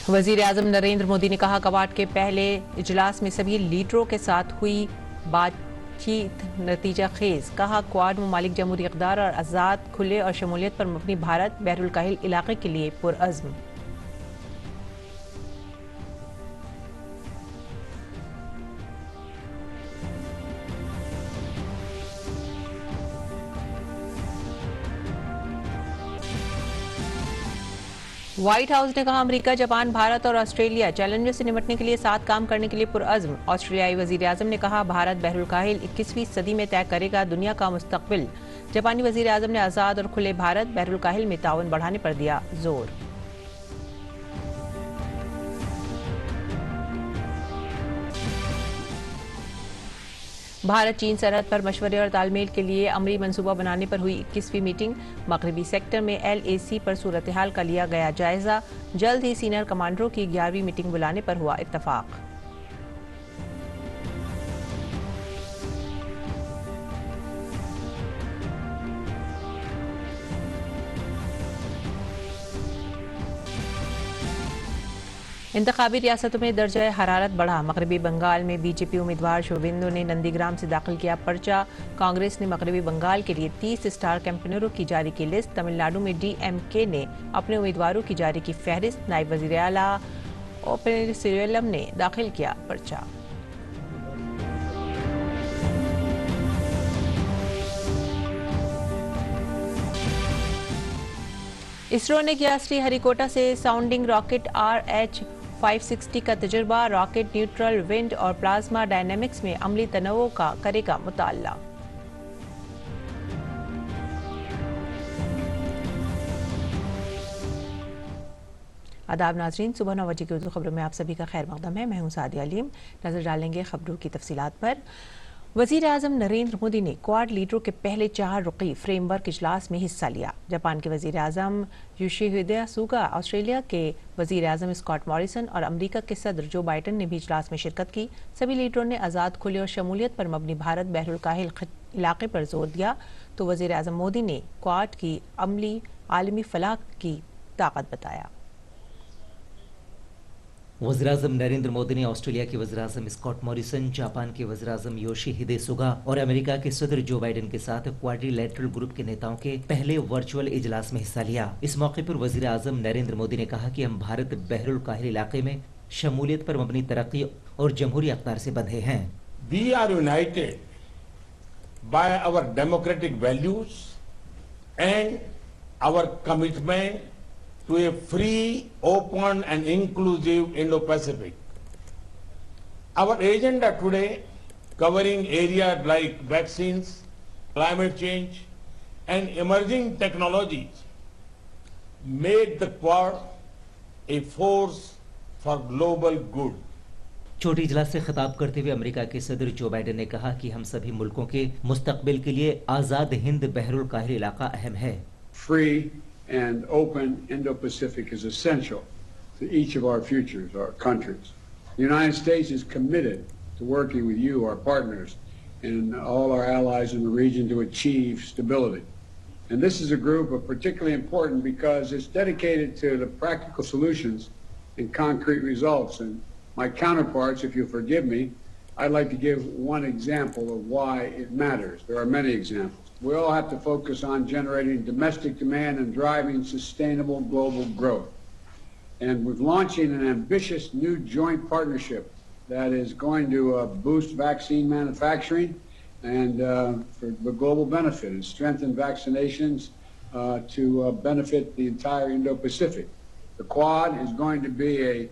वजीर आजम नरेंद्र मोदी ने कहा क्वाड के पहले इजलास में सभी लीडरों के साथ हुई बातचीत नतीजा खेज। कहा क्वाड ममालिक जमहूरी इक़्तिदार और आज़ाद, खुले और शमूलियत पर मबनी भारत बहरुल काहिल इलाके के लिए पुरअज़्म। व्हाइट हाउस ने कहा अमेरिका, जापान, भारत और ऑस्ट्रेलिया चैलेंजों से निपटने के लिए साथ काम करने के लिए पुरअज़्म। ऑस्ट्रेलियाई वजीर आजम ने कहा भारत बहरुल काहिल 21वीं सदी में तय करेगा दुनिया का मुस्तकबिल। जापानी वजीर आजम ने आज़ाद और खुले भारत बहरुल काहिल में ताउन बढ़ाने पर दिया जोर। भारत चीन सरहद पर मशवरे और तालमेल के लिए अमली मंसूबा बनाने पर हुई 21वीं मीटिंग। मगरबी सेक्टर में LAC पर सूरत हाल का लिया गया जायजा। जल्द ही सीनियर कमांडरों की 11वीं मीटिंग बुलाने पर हुआ इत्तफाक। इंतखाबी रियासतों में दर्जा हरारत बढ़ा। मगरबी बंगाल में बीजेपी उम्मीदवार शुभेंदु ने नंदीग्राम से दाखिल किया पर्चा। कांग्रेस ने मगरबी बंगाल के लिए 30 स्टार कैंपेनरों की जारी की लिस्ट। तमिलनाडु में DMK ने अपने उम्मीदवारों की जारी की फहरिस्त। नायब वजीर आला ओपन्नीरसेल्वम ने दाखिल किया पर्चा। इसरो ने किया श्रीहरिकोटा से साउंडिंग रॉकेट RH-560 का तजुर्बा। रॉकेट न्यूट्रल विंड और प्लाज्मा डायनेमिक्स में अमली तनवो का करेगा मुताला। आदाब नाजरीन, सुबह 9 बजे की उर्दू खबरों में आप सभी का खैर मकदम है। मैं हूं सादिया अलीम। नजर डालेंगे खबरों की तफसीलात पर। वजीर आजम नरेंद्र मोदी ने क्वाड लीडरों के पहले 4 रुकी फ्रेमवर्क इजलास में हिस्सा लिया। जापान के वजीर आजम योशिहिदे सुगा, ऑस्ट्रेलिया के वजीर आजम स्कॉट मॉरिसन और अमरीका के सदर जो बाइडन ने भी इजलास में शिरकत की। सभी लीडरों ने आज़ाद, खुले और शमूलियत पर मबनी भारत बहरुल काहिल इलाके पर जोर दिया तो वजीर आजम मोदी ने क्वाड की अमली आलमी फलाह की ताकत बताया। वज़ीर-ए-आज़म नरेंद्र मोदी ने ऑस्ट्रेलिया के वज़ीर-ए-आज़म स्कॉट मॉरिसन, जापान के वज़ीर-ए-आज़म योशिहिदे सुगा और अमेरिका के सदर जो बाइडन के साथ क्वाड्रिलैटरल ग्रुप के नेताओं के पहले वर्चुअल इजलास में हिस्सा लिया। इस मौके पर वज़ीर-ए-आज़म नरेंद्र मोदी ने कहा कि हम भारत बहरुल काहिल इलाके में शमूलियत पर मबनी तरक्की और जमहूरी अख्तियार से बंधे हैं। We are united by our democratic values and our commitment to a free, open and inclusive Indo-Pacific. Our agenda today, covering areas like vaccines, climate change and emerging technologies, made the Quad a force for global good. छोटी इजलास से खिताब करते हुए America के सदर जो Biden ने कहा कि हम सभी मुल्कों के मुस्तकबिल के लिए आज़ाद हिंद बहरुल काहिल इलाका अहम है। Free and open Indo-Pacific is essential to each of our futures, our countries. The United States is committed to working with you, our partners, and all our allies in the region to achieve stability. And this is a group of particularly important because it's dedicated to the practical solutions and concrete results. And my counterparts, if you'll forgive me, I'd like to give one example of why it matters. There are many examples. We all have to focus on generating domestic demand and driving sustainable global growth. And we're launching an ambitious new joint partnership that is going to boost vaccine manufacturing and for the global benefit and strengthen vaccinations to benefit the entire Indo-Pacific. The Quad is going to be a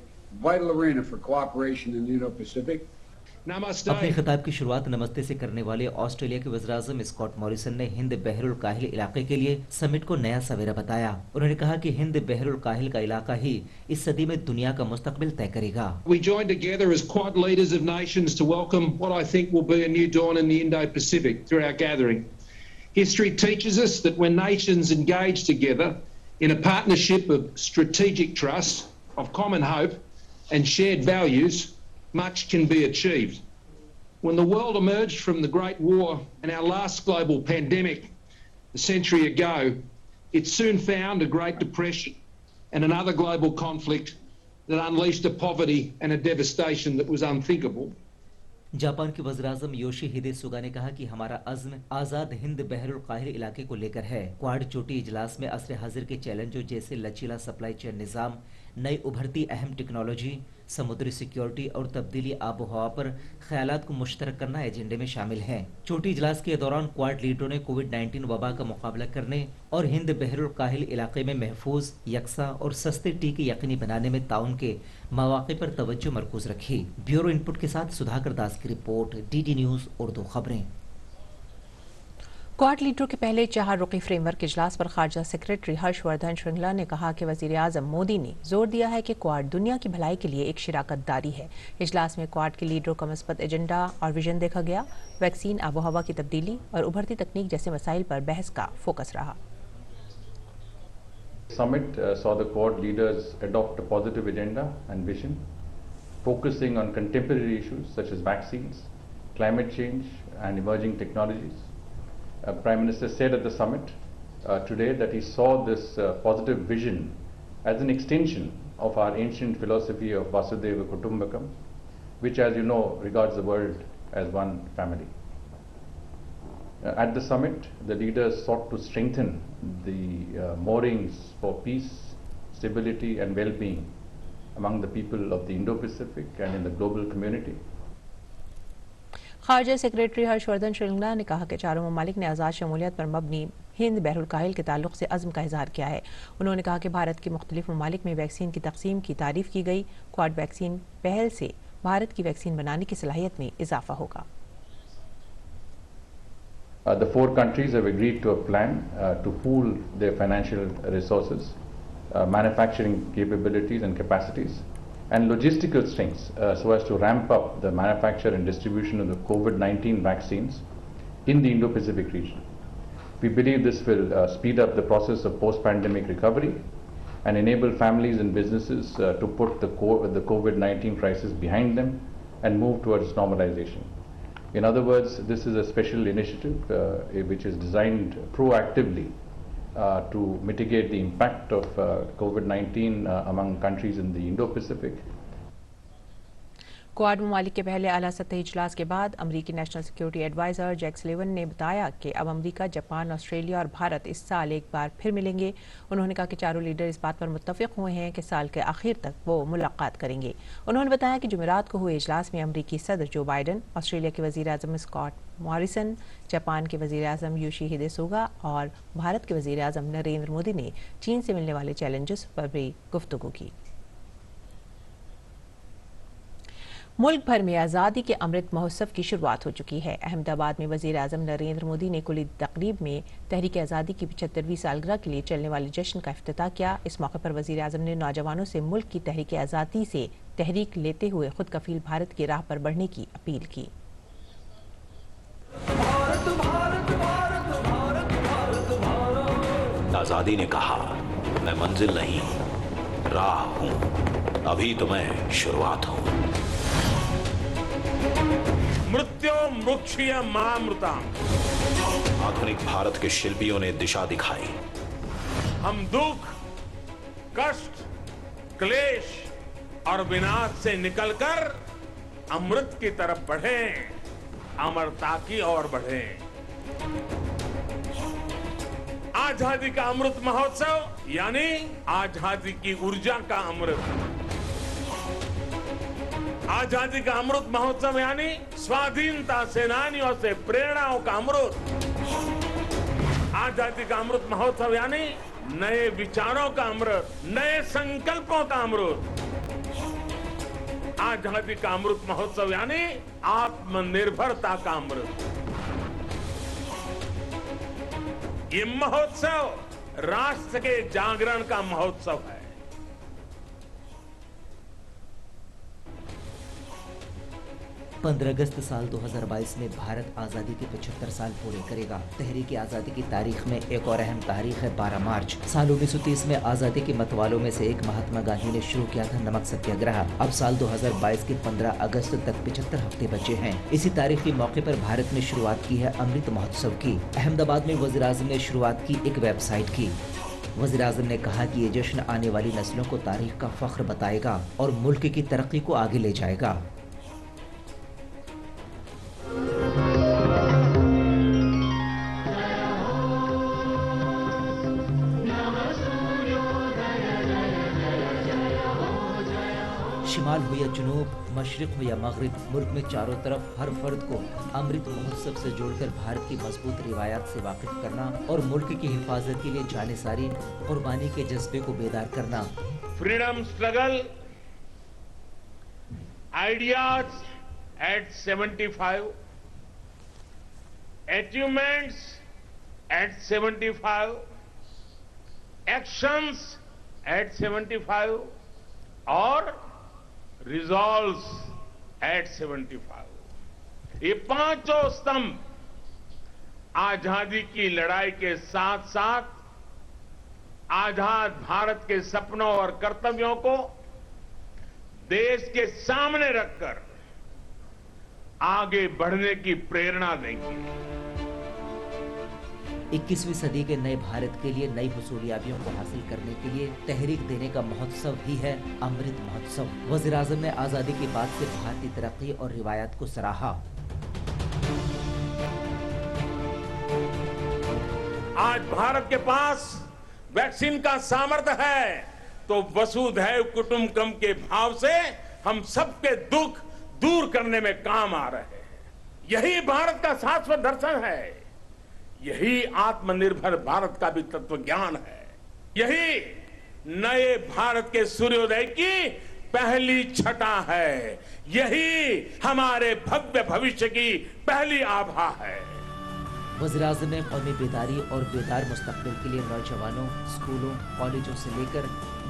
vital arena for cooperation in the Indo-Pacific. अपने खिताब की शुरुआत नमस्ते से करने वाले Australia के वज़ीर-ए-आज़म स्कॉट मॉरिसन ने हिंद बहरुल काहिल इलाके के लिए समिट को नया सवेरा बताया। उन्होंने कहा कि हिंद बहरुल काहिल का इलाका ही इस सदी में दुनिया का मुस्तकबिल तय करेगा। We joined together as Quad leaders of nations to welcome what I think will be a new dawn in the Indo-Pacific through our gathering. History teaches us that when nations engage together in a partnership of strategic trust, of common hope and shared values, much can be achieved. When the world emerged from the Great War and our last global pandemic a century ago, it soon found a Great Depression and another global conflict that unleashed a poverty and a devastation that was unthinkable. Japan के वज़ीर-ए-आज़म Yoshihide Suga ने कहा कि हमारा अज़्म आज़ाद हिंद बहरुल काहिल इलाके को लेकर है। क्वाड चोटी इजलास में असर हाजिर के चैलेंजों जैसे लचीला सप्लाई चेन निज़ाम, नई उभरती अहम टेक्नोलॉजी, समुद्री सिक्योरिटी और तब्दीली आबो हवा पर ख्यालात को मुश्तरक करना एजेंडे में शामिल है। चोटी इजलास के दौरान क्वाड लीडरों ने कोविड-19 वबा का मुकाबला करने और हिंद बहरुल काहिल इलाके में महफूज, यकसा और सस्ते टीके यकीनी बनाने में ताउन के मौक़े पर तवज्जो मरकूज रखी। ब्यूरो इनपुट के साथ सुधाकर दास की रिपोर्ट, डीडी न्यूज़ उर्दू खबरें। क्वाड लीडरों के पहले 4 रुकनी फ्रेमवर्क इजलास पर खारजा सेक्रेटरी हर्षवर्धन श्रृंगला ने कहा कि वज़ीर-ए-आज़म मोदी ने जोर दिया है कि क्वाड दुनिया की भलाई के लिए एक शराकत दारी है। इजलास में क्वाड के लीडरों का मस्बत एजेंडा और विजन देखा गया। वैक्सीन, आबो हवा की तब्दीली और उभरती तकनीक जैसे मसाइल पर बहस का फोकस रहा। Summit saw the Quad leaders adopt a positive agenda and vision, focusing on contemporary issues such as vaccines, climate change, and emerging technologies. Prime Minister said at the summit today that he saw this positive vision as an extension of our ancient philosophy of Vasudhaiva Kutumbakam, which, as you know, regards the world as one family. At the summit, the leaders sought to strengthen the moorings for peace, stability and well-being among the people of the Indo-Pacific and in the global community. खारजा secretary Harshvardhan Shringla ने कहा कि चारों ममालिक ने आज़ाद शमूलियत पर मबनी हिंद बहरुल काहिल के ताल्लुक से अज़्म का इजहार किया है। उन्होंने कहा कि भारत के मुख्तलिफ ममालिक में वैक्सीन की तकसीम की तारीफ की गई। क्वाड वैक्सीन पहल से भारत की वैक्सीन बनाने की सलाहियत में इजाफा होगा। The 4 countries have agreed to a plan to pool their financial resources, manufacturing capabilities and capacities, and logistical strengths so as to ramp up the manufacture and distribution of the COVID-19 vaccines in the Indo-Pacific region. We believe this will speed up the process of post-pandemic recovery and enable families and businesses to put the COVID-19 crisis behind them and move towards normalization. In other words, this is a special initiative which is designed proactively to mitigate the impact of COVID-19 among countries in the Indo-Pacific. Quad ममालिक के पहले आला सतही इजलास के बाद अमरीकी national security adviser Jack Sullivan ने बताया कि अब अमरीका, जापान, ऑस्ट्रेलिया और भारत इस साल एक बार फिर मिलेंगे। उन्होंने कहा कि चारों लीडर इस बात पर मुत्तफिक हुए हैं कि साल के आखिर तक वो मुलाकात करेंगे। उन्होंने बताया कि जुमेरात को हुए इजलास में अमरीकी सदर जो बाइडन, ऑस्ट्रेलिया के वज़ीर-ए-आज़म स्कॉट मॉरिसन, जापान के वज़ीर-ए-आज़म योशिहिदे सुगा और भारत के वज़ीर-ए-आज़म नरेंद्र मोदी ने चीन से मिलने वाले चैलेंजेस पर भी गुफ्तगू की। मुल्क भर में आज़ादी के अमृत महोत्सव की शुरुआत हो चुकी है। अहमदाबाद में वज़ीर-ए-आज़म नरेंद्र मोदी ने कुली तकरीब में तहरीक आज़ादी की 75वीं सालगिरह के लिए चलने वाले जश्न का इफ्तिताह किया। इस मौके पर वज़ीर-ए-आज़म ने नौजवानों से मुल्क की तहरीक आज़ादी से तहरीक लेते हुए खुद कफील भारत की राह पर बढ़ने की अपील की। आज़ादी ने कहा, मैं मंजिल नहीं राह हूं, अभी तो मैं शुरुआत हूं। मृत्यो मुक्षीय महामृताम। आधुनिक भारत के शिल्पियों ने दिशा दिखाई। हम दुख, कष्ट, क्लेश और विनाश से निकलकर अमृत की तरफ बढ़ें, अमरता की ओर बढ़ें। आजादी का अमृत महोत्सव यानी आजादी की ऊर्जा का अमृत। आजादी का अमृत महोत्सव यानी स्वाधीनता सेनानियों से प्रेरणाओं का अमृत। आजादी का अमृत महोत्सव यानी नए विचारों का अमृत, नए संकल्पों का अमृत। आजादी का अमृत महोत्सव यानी आत्मनिर्भरता का अमृत। ये महोत्सव राष्ट्र के जागरण का महोत्सव है। 15 अगस्त साल 2022 में भारत आज़ादी के 75 साल पूरे करेगा। तहरीक आज़ादी की तारीख में एक और अहम तारीख है 12 मार्च। साल 1930 में आज़ादी के मतवालों में से एक महात्मा गांधी ने शुरू किया था नमक सत्याग्रह। अब साल 2022 के 15 अगस्त तक 75 हफ्ते बचे हैं। इसी तारीख के मौके पर भारत ने शुरुआत की है अमृत महोत्सव की। अहमदाबाद में वज़ीर-ए-आज़म ने शुरुआत की एक वेबसाइट की। वज़ीर-ए-आज़म ने कहा कि ये जश्न आने वाली नस्लों को तारीख का फख्र बताएगा और मुल्क की तरक्की को आगे ले जाएगा। शिमाल हो या जुनूब, मशरिक हो या मगरिब, मुल्क में चारों तरफ हर फर्द को अमृत महोत्सव से जोड़कर भारत की मजबूत रिवायात से वाकिफ करना और मुल्क की हिफाजत के लिए जानेसारी कुर्बानी के जज्बे को बेदार करना। Freedom struggle ideas at 75, achievements at 75, actions at 75 और रिजॉल्व्स एट 75। ये पांचों स्तंभ आजादी की लड़ाई के साथ साथ आजाद भारत के सपनों और कर्तव्यों को देश के सामने रखकर आगे बढ़ने की प्रेरणा देंगे। 21वीं सदी के नए भारत के लिए नई हुसूलियाबियों को हासिल करने के लिए तहरीक देने का महोत्सव ही है अमृत महोत्सव। वज़ीर-ए-आज़म ने आजादी के बाद से भारतीय तरक्की और रिवायात को सराहा। आज भारत के पास वैक्सीन का सामर्थ्य है तो वसुधैव कुटुंबकम के भाव से हम सबके दुख दूर करने में काम आ रहे हैं। यही भारत का शाश्वत दर्शन है, यही आत्मनिर्भर भारत का भी तत्व ज्ञान है, यही नए भारत के सूर्योदय की पहली छटा है, यही हमारे भव्य भविष्य की पहली आभा है। वज़ीर-ए-आज़म ने कौमी बेदारी और बेदार मुस्तकबिल के लिए नौजवानों, स्कूलों, कॉलेजों से लेकर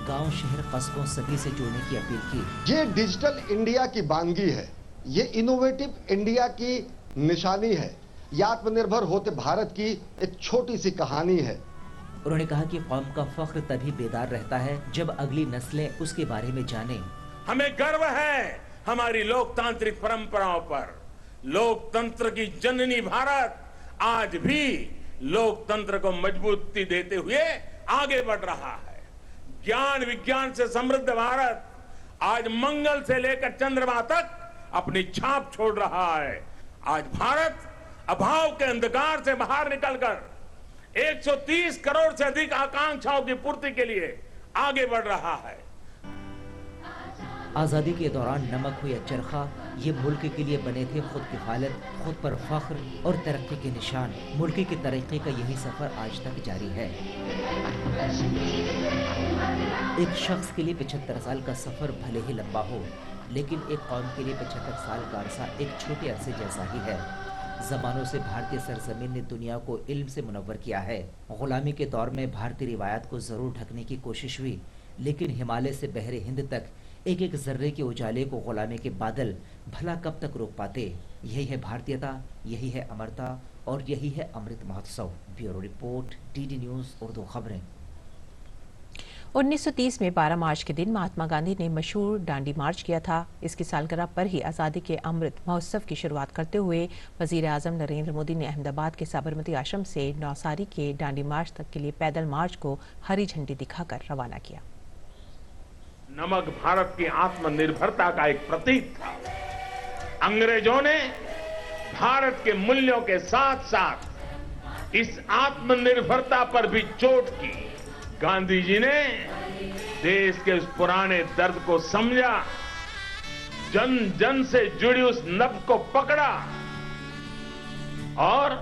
गांव, शहर, कस्बों सभी से जुड़ने की अपील की। ये डिजिटल इंडिया की बानगी है, ये इनोवेटिव इंडिया की निशानी है, ये आत्मनिर्भर होते भारत की एक छोटी सी कहानी है। उन्होंने कहा कि कौम का फख्र तभी बेदार रहता है जब अगली नस्लें उसके बारे में जानें। हमें गर्व है हमारी लोकतांत्रिक परंपराओं पर। लोकतंत्र की जननी भारत आज भी लोकतंत्र को मजबूती देते हुए आगे बढ़ रहा है। ज्ञान विज्ञान से समृद्ध भारत आज मंगल से लेकर चंद्रमा तक अपनी छाप छोड़ रहा है। आज भारत अभाव के अंधकार से बाहर निकलकर 130 करोड़ से अधिक आकांक्षाओं की पूर्ति के लिए आगे बढ़ रहा है। आज़ादी के दौरान नमक हो या चरखा, ये मुल्क के लिए बने थे खुद किफालत, खुद पर फख्र और तरक्की के निशान। मुल्क की तरक्की का यही सफर आज तक जारी है। एक शख्स के लिए 75 साल का सफर भले ही लंबा हो, लेकिन एक कौम के लिए 75 साल का अरसा एक छोटे अरसे जैसा ही है। ज़मानों से भारतीय सरजमीन ने दुनिया को इल्म से मुनव्वर किया है। गुलामी के दौर में भारतीय रिवायात को ज़रूर ढकने की कोशिश हुई, लेकिन हिमालय से बहरे हिंद तक एक एक जर्रे के उजाले को गुलामी के बादल भला कब तक रोक पाते। यही है भारतीयता, यही है अमरता और यही है Amrit Mahotsav. Bureau report, DD news Urdu खबरें। 1930 में 12 मार्च के दिन महात्मा गांधी ने मशहूर दांडी मार्च किया था। इसकी सालगिरह पर ही आज़ादी के अमृत महोत्सव की शुरुआत करते हुए वज़ीर-ए-आज़म नरेंद्र मोदी ने अहमदाबाद के साबरमती आश्रम से नौसारी के दांडी मार्च तक के लिए पैदल मार्च को हरी झंडी दिखाकर रवाना किया। नमक भारत की आत्मनिर्भरता का एक प्रतीक था। अंग्रेजों ने भारत के मूल्यों के साथ साथ इस आत्मनिर्भरता पर भी चोट की। गांधी जी ने देश के उस पुराने दर्द को समझा, जन जन से जुड़ी उस नब्ज को पकड़ा और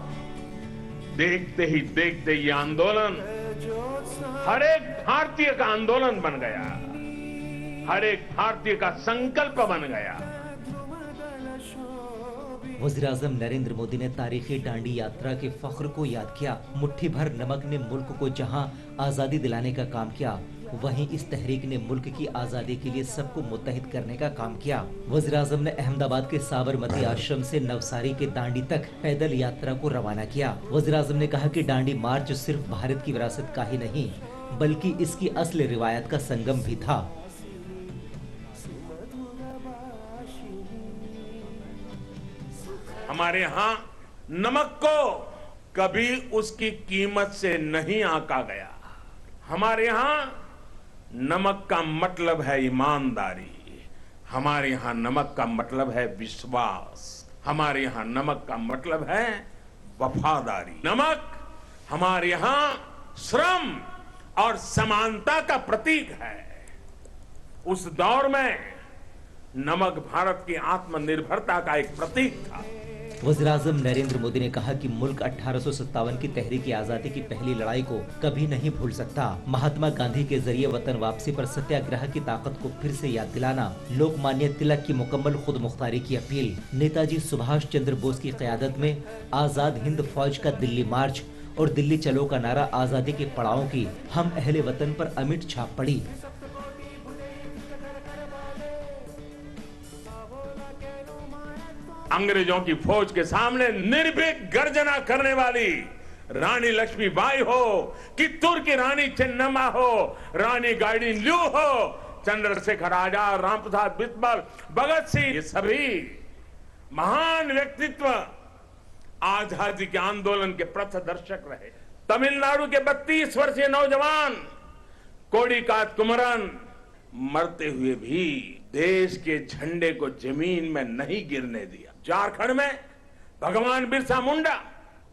देखते ही देखते ये आंदोलन हर एक भारतीय का आंदोलन बन गया, हर एक भारतीय का संकल्प बन गया। वज़ीर-ए-आज़म नरेंद्र मोदी ने तारीखी दांडी यात्रा के फख्र को याद किया। मुट्ठी भर नमक ने मुल्क को जहां आज़ादी दिलाने का काम किया, वहीं इस तहरीक ने मुल्क की आज़ादी के लिए सबको मुत्तहिद करने का काम किया। वज़ीर-ए-आज़म ने अहमदाबाद के साबरमती आश्रम से नवसारी के दांडी तक पैदल यात्रा को रवाना किया। वज़ीर-ए-आज़म ने कहा कि दांडी मार्च सिर्फ भारत की विरासत का ही नहीं, बल्कि इसकी असली रिवायत का संगम भी था। हमारे यहाँ नमक को कभी उसकी कीमत से नहीं आंका गया। हमारे यहाँ नमक का मतलब है ईमानदारी, हमारे यहाँ नमक का मतलब है विश्वास, हमारे यहाँ नमक का मतलब है वफादारी। नमक हमारे यहाँ श्रम और समानता का प्रतीक है। उस दौर में नमक भारत की आत्मनिर्भरता का एक प्रतीक था। वज़ीर-ए-आज़म नरेंद्र मोदी ने कहा कि मुल्क 1857 की तहरीक आजादी की पहली लड़ाई को कभी नहीं भूल सकता। महात्मा गांधी के जरिए वतन वापसी पर सत्याग्रह की ताकत को फिर से याद दिलाना, लोकमान्य तिलक की मुकम्मल खुद मुख्तारी की अपील, नेताजी सुभाष चंद्र बोस की क़यादत में आजाद हिंद फौज का दिल्ली मार्च और दिल्ली चलो का नारा आजादी के पड़ावों की हम अहले वतन पर अमिट छाप पड़ी। अंग्रेजों की फौज के सामने निर्भीक गर्जना करने वाली रानी लक्ष्मीबाई हो, कित्तूर की रानी चेन्नम्मा हो, रानी गाइडिनल्यू हो, चंद्रशेखर आजाद, रामप्रसाद बिस्मिल, भगत सिंह, ये सभी महान व्यक्तित्व आजादी के आंदोलन के पथदर्शक रहे। तमिलनाडु के 32 वर्षीय नौजवान कोडिकात कुमरन मरते हुए भी देश के झंडे को जमीन में नहीं गिरने दिया। झारखंड में भगवान बिरसा मुंडा,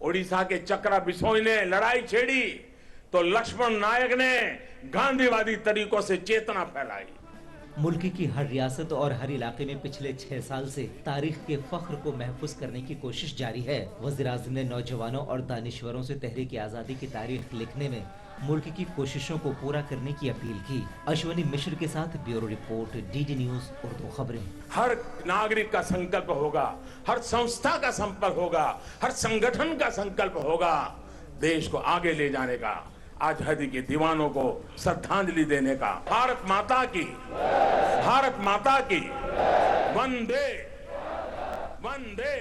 ओडिशा के चक्रा बिसोई ने लड़ाई छेड़ी तो लक्ष्मण नायक ने गांधीवादी तरीकों से चेतना फैलाई। मुल्क की हर रियासत और हर इलाके में पिछले 6 साल से तारीख के फख्र को महफूज करने की कोशिश जारी है। वज़ीर-ए-आज़म ने नौजवानों और दानिश्वरों से तहरीक आजादी की तारीख लिखने में मुल्क की कोशिशों को पूरा करने की अपील की। अश्वनी मिश्र के साथ bureau report, DD news Urdu खबरें। हर नागरिक का संकल्प होगा, हर संस्था का संकल्प होगा, हर संगठन का संकल्प होगा देश को आगे ले जाने का, आजादी के दीवानों को श्रद्धांजलि देने का। भारत माता की वंदे वंदे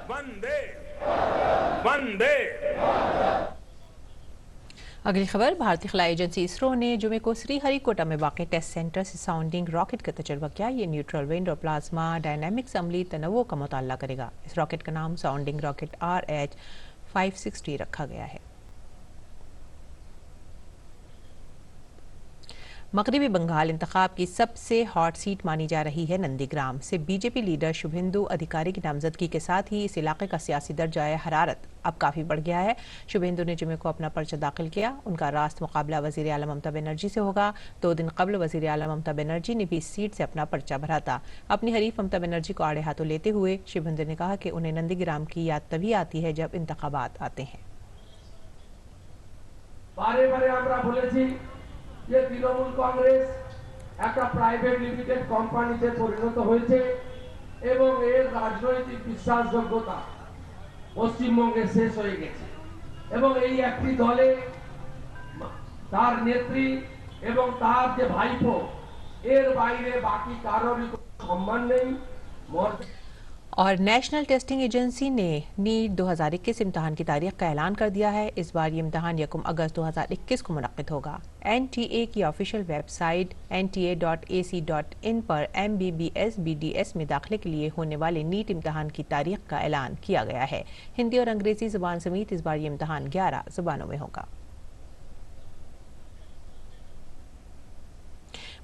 वंदे वंदे। अगली खबर, भारतीय खलाई एजेंसी इसरो ने जुमे को श्रीहरिकोटा में वाक़ टेस्ट सेंटर से साउंडिंग रॉकेट का तजर्बा किया। ये न्यूट्रल विंड और प्लाज्मा डायनामिक्स अमली तनव्वो का मुताला करेगा। इस रॉकेट का नाम साउंडिंग रॉकेट RH-560 रखा गया है। मगरबी बंगाल इंतखाब की सबसे हॉट सीट मानी जा रही है नंदीग्राम से बीजेपी लीडर शुभेंदु अधिकारी की नामजदगी के साथ ही इस इलाके का सियासी दर्जाए हरारत अब काफी बढ़ गया है। शुभेंदु ने जुमे को अपना पर्चा दाखिल किया। उनका रास्त मुकाबला वजीर आला ममता बनर्जी से होगा। 2 दिन कबल वजीर आला ममता बनर्जी ने भी इस सीट से अपना पर्चा भरा था। अपनी हरीफ ममता बनर्जी को आड़े हाथों लेते हुए शुभेंदु ने कहा कि उन्हें नंदीग्राम की याद तभी आती है जब इंतखाबात आते हैं। बारे बारे আমরা বলেছি যে তৃণমূল কংগ্রেস একটা প্রাইভেট লিমিটেড কোম্পানিতে পরিণত হয়েছে এবং এর রাজনৈতিক বিশ্বাসযোগ্যতা পশ্চিমবঙ্গে শেষ হয়ে গেছে এবং এই একটি দলে তার নেত্রী এবং তার যে ভাইপো এর বাইরে বাকি কারোরই সম্মান নেই। और नेशनल टेस्टिंग एजेंसी ने नीट 2021 इम्तहान की तारीख का ऐलान कर दिया है। इस बार ये इम्तहान 1 अगस्त 2021 को मुनक्किद होगा। NTA की ऑफिशियल वेबसाइट nta.ac.in पर MBBS BDS में दाखिले के लिए होने वाले नीट इम्तहान की तारीख का ऐलान किया गया है। हिंदी और अंग्रेजी जुबान समेत इस बार ये इम्तहान 11 जुबानों में होगा।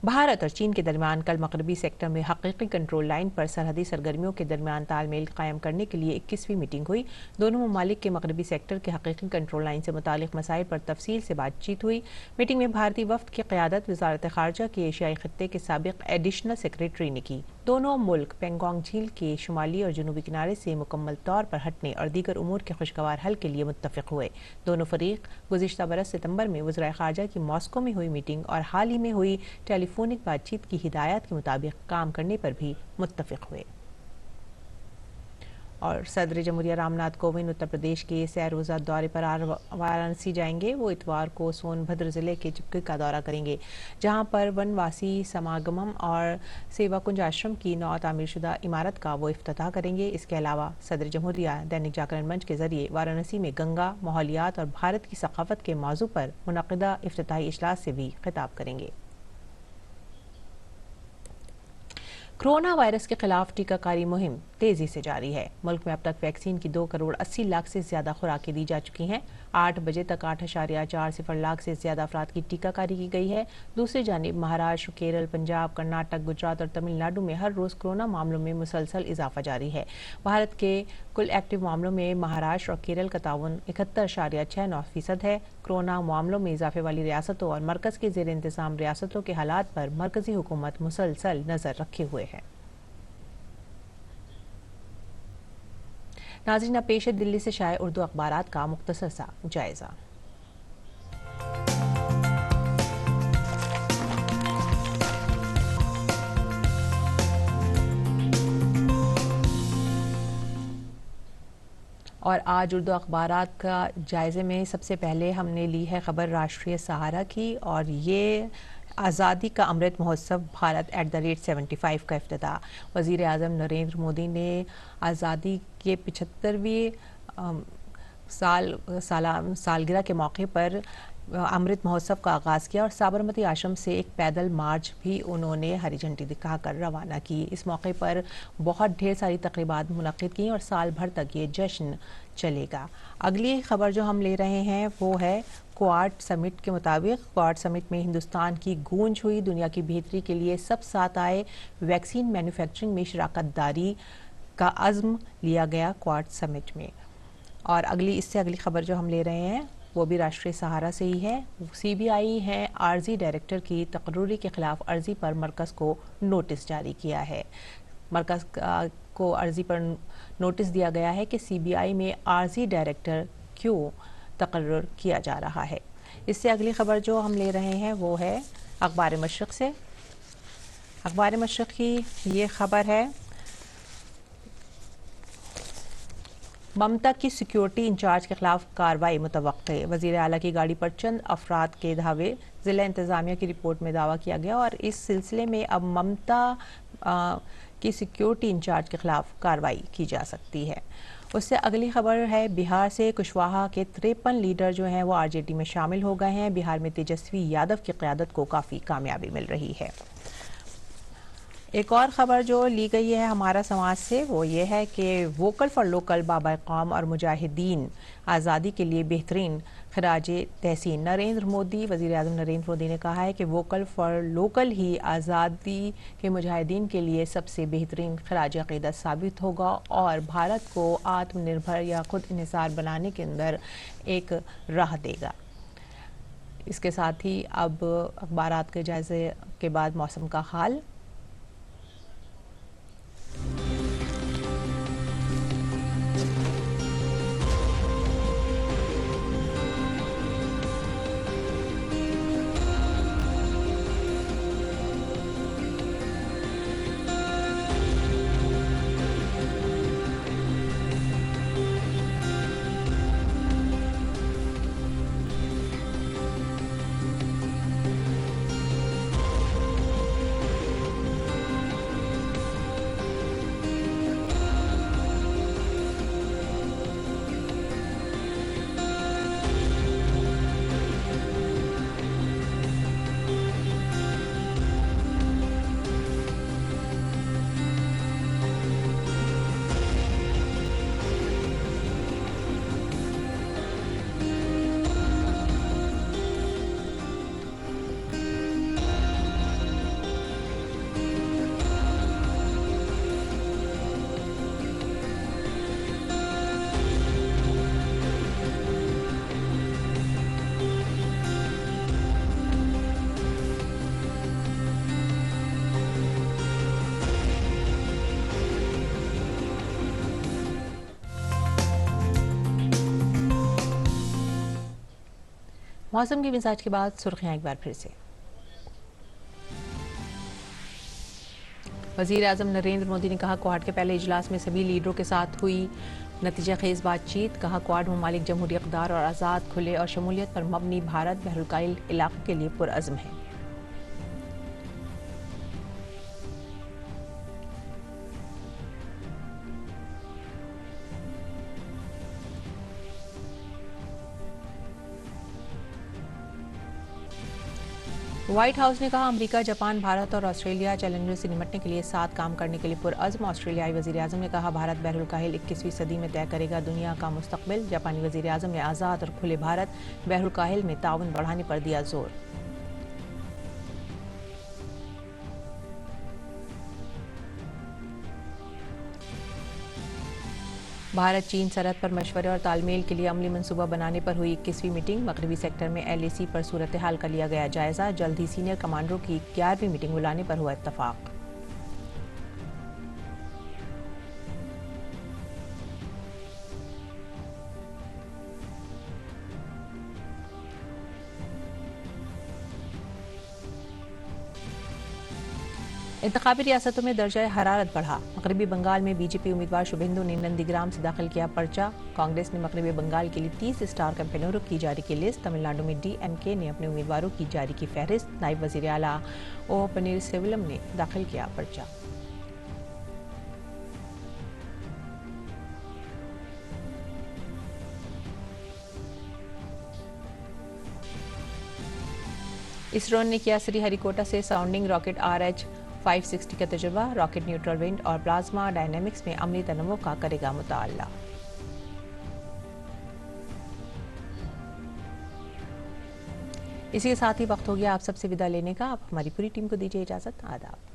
भारत और चीन के दरमियान कल मगरबी सेक्टर में हकीकी कंट्रोल लाइन पर सरहदी सरगर्मियों के दरमियान तालमेल कायम करने के लिए 21वीं मीटिंग हुई। दोनों ममालिक के मगरबी सेक्टर के हकीकी कंट्रोल लाइन से मुतालिक मसाइल पर तफसील से बातचीत हुई। मीटिंग में भारतीय वफ्द की क़यादत वज़ारत ख़ारजा के एशियाई खत्ते के साबिक़ एडिशनल सेक्रेटरी ने की। दोनों मुल्क पेंगोंग झील के शुमाली और जनूबी किनारे से मुकम्मल तौर पर हटने और दीगर उमूर के खुशगवार हल के लिए मुत्तफ़िक़ हुए। दोनों फरीक गुज़िश्ता बरस सितंबर में वज़ीर ख़ारजा की मॉस्को में हुई मीटिंग और हाल ही में हुई टेलीफोनिक बातचीत की हिदायत के मुताबिक काम करने पर भी मुत्तफ़िक़ हुए। और सदर जमहूरिया रामनाथ कोविंद उत्तर प्रदेश के सैर रोज़ा दौरे पर वाराणसी जाएंगे। वो इतवार को सोनभद्र ज़िले के चिपकी का दौरा करेंगे, जहां पर वनवासी समागमम और सेवा कुंज आश्रम की नौ तामीरशुदा इमारत का वो इफ्तिताह करेंगे। इसके अलावा सदर जमहूरिया दैनिक जागरण मंच के ज़रिए वाराणसी में गंगा, माहौलियात और भारत की सकाफत के मौजू पर मुनक़िदा इफ्तिताही इजलास से भी खिताब करेंगे। कोरोना वायरस के खिलाफ टीकाकारी मुहिम तेजी से जारी है। मुल्क में अब तक वैक्सीन की 2 करोड़ 80 लाख से ज्यादा खुराकें दी जा चुकी हैं। 8 बजे तक 8.40 लाख से ज्यादा अफराद की टीकाकारी की गई है। दूसरी जानिब महाराष्ट्र, केरल, पंजाब, कर्नाटक, गुजरात और तमिलनाडु में हर रोज कोरोना मामलों में मुसलसल इजाफा जारी है। भारत के कुल एक्टिव मामलों में महाराष्ट्र और केरल का ताउन 71.69% है। कोरोना मामलों में इजाफे वाली रियासतों और मरकज के जेर इंतजाम रियासतों के हालात पर मरकजी हुकूमत मुसलसल नजर रखे हुए है। नाज़रीन, अब पेश है दिल्ली से शाये उर्दू अखबारात का मुख्तसर सा जायजा। और आज उर्दू अखबारात का जायजे में सबसे पहले हमने ली है खबर राष्ट्रीय सहारा की, और ये आज़ादी का अमृत महोत्सव भारत @75 का इफ्तिताह। वज़ीर आज़म नरेंद्र मोदी ने आज़ादी के 75वीं सालगिरह के मौके पर अमृत महोत्सव का आगाज़ किया और साबरमती आश्रम से एक पैदल मार्च भी उन्होंने हरी झंडी दिखाकर रवाना की। इस मौके पर बहुत ढेर सारी तकरीबात मुनक्किद की और साल भर तक ये जश्न चलेगा। अगली खबर जो हम ले रहे हैं वो है क्वाड समिट के मुताबिक। क्वाड समिट में हिंदुस्तान की गूंज हुई, दुनिया की बेहतरी के लिए सब साथ आए, वैक्सीन मैन्युफैक्चरिंग में शराकत दारी का अज़्म लिया गया क्वाड समिट में। और इससे अगली खबर जो हम ले रहे हैं वो भी राष्ट्रीय सहारा से ही है। CBI है आर्जी डायरेक्टर की तकर्री के खिलाफ अर्जी पर मरकज़ को नोटिस जारी किया है। मरकज़ को अर्जी पर नोटिस दिया गया है कि CBI में आर्जी डायरेक्टर क्यों तकर्रुर किया जा रहा है। इससे अगली खबर जो हम ले रहे हैं वो है अखबार मशरिक़ से। अखबार मशरिक़ की ये खबर है, ममता की सिक्योरिटी इंचार्ज के खिलाफ कार्रवाई मुतवक्के। वज़ीर आला की गाड़ी पर चंद अफराद के धावे, ज़िला इंतज़ामिया की रिपोर्ट में दावा किया गया और इस सिलसिले में अब ममता की सिक्योरिटी इंचार्ज के खिलाफ कार्रवाई की जा सकती है। उससे अगली खबर है बिहार से। कुशवाहा के 53 लीडर जो हैं वो RJD में शामिल हो गए हैं। बिहार में तेजस्वी यादव की क़यादत को काफ़ी कामयाबी मिल रही है। एक और ख़बर जो ली गई है हमारा समाज से वो ये है कि वोकल फॉर लोकल बाबा कौम और मुजाहिदीन आज़ादी के लिए बेहतरीन खराजे तहसीन। नरेंद्र मोदी, वज़ीर आज़म नरेंद्र मोदी ने कहा है कि वोकल फॉर लोकल ही आज़ादी के मुजाहिदीन के लिए सबसे बेहतरीन खराज अक़ीदत साबित होगा और भारत को आत्मनिर्भर या खुद इन्हिसार बनाने के अंदर एक राह देगा। इसके साथ ही अब अखबारात के जायजे के बाद मौसम का हाल। मौसम के मिजाज के बाद सुर्खियां एक बार फिर से। वज़ीर आज़म नरेंद्र मोदी ने कहा क्वाड के पहले इजलास में सभी लीडरों के साथ हुई नतीजा खेज बातचीत। कहा क्वाड ममालिक जमहूरी इक़्तिदार और आज़ाद, खुले और शमूलियत पर मबनी भारत बहरुल इलाक़े के लिए पुरअज़्म है। व्हाइट हाउस ने कहा अमेरिका, जापान, भारत और ऑस्ट्रेलिया चैलेंजों से निपटने के लिए साथ काम करने के लिए पुरअज़्म। ऑस्ट्रेलियाई वज़ीर-ए-आज़म ने कहा भारत बहरुल काहिल 21वीं सदी में तय करेगा दुनिया का मुस्तकबिल। जापानी वज़ीर-ए-आज़म ने आज़ाद और खुले भारत बहरुल काहिल में ताउन बढ़ाने पर दिया जोर। भारत चीन सरहद पर मशवरे और तालमेल के लिए अमली मंसूबा बनाने पर हुई 21वीं मीटिंग। मगरबी सेक्टर में LAC पर सूरत हाल का लिया गया जायजा। जल्द ही सीनियर कमांडरों की 11वीं मीटिंग बुलाने पर हुआ इत्तफाक। इंतखाबी रियासतों में दर्जा हरारत बढ़ा। मगरबी बंगाल में बीजेपी उम्मीदवार शुभेंदु ने नंदीग्राम से दाखिल किया पर्चा। कांग्रेस ने मगरबी बंगाल के लिए 30 स्टार कैंपेनरों की जारी की लिस्ट। तमिलनाडु में DMK ने अपने उम्मीदवारों की जारी की फहरिस्त। नायब वजीर आला O पनीरसेल्वम ने दाखिल किया पर्चा। इसरो ने किया श्रीहरिकोटा से साउंडिंग रॉकेट RH-560 का तजुर्बा। रॉकेट न्यूट्रल विंड और प्लाज्मा डायनेमिक्स में अमली तनव्वुं का करेगा मुताला। इसी के साथ ही वक्त हो गया आप सबसे विदा लेने का। आप हमारी पूरी टीम को दीजिए इजाजत। आदाब।